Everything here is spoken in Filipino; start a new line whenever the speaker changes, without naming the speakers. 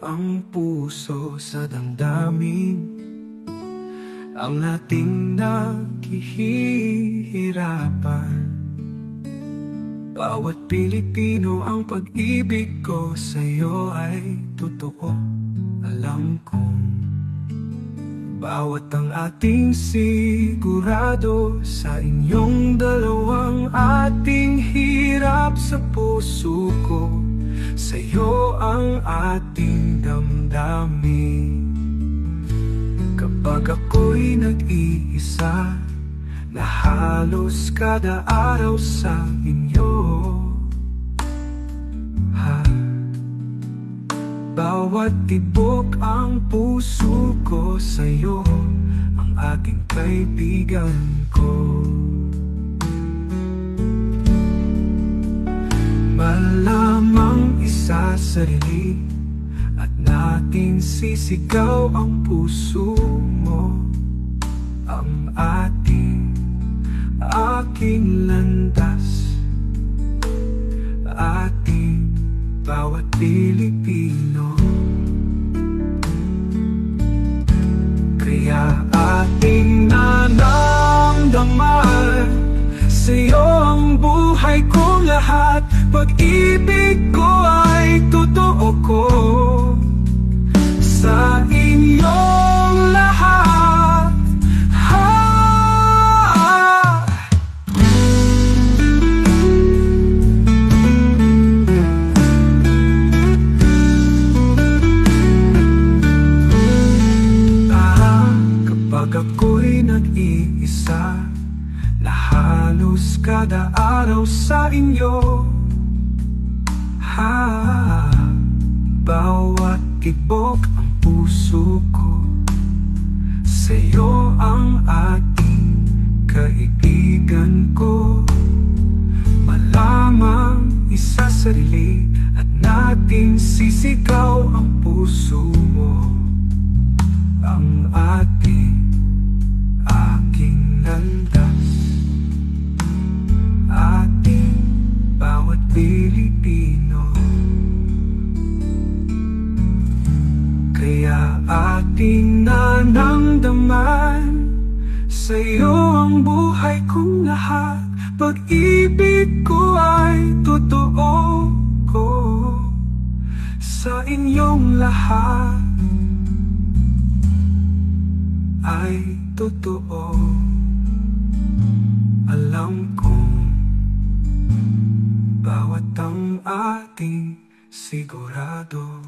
ang puso sa damdamin, ang ating naghihirapan. Bawat Pilipino, ang pag-ibig ko sa'yo ay totoo. Alam kong bawat ang ating sigurado sa inyong dalawang ating hirap sa puso ko. Sa'yo ang ating damdamin. Kapag ako'y nag-iisa na halos kada araw sa inyo, bawat tibok ang puso ko sa'yo, ang aking kaibigan ko. Malamang isasarili at natin sisigaw ang puso mo, ang aking landas, ating bawat Pilipino. Kaya ating nanamdaman, sa'yo ang buhay kong lahat. Pag-ibig ko ay totoo ko sa inyong lahat. Kapag ako'y nag-iisa na halos kada araw sa inyo, bawat tibok ang puso ko, sa'yo ang ating kaibigan ko. Malamang isasarili at natin sisigaw ang puso mo, ang aking landas, ating bawat Pilipino. Kaya ating nanamdaman, sa'yo ang buhay kong lahat. Pag-ibig ko ay totoo ko sa inyong lahat, ay totoo. Alam kong bawat ang ating sigurado.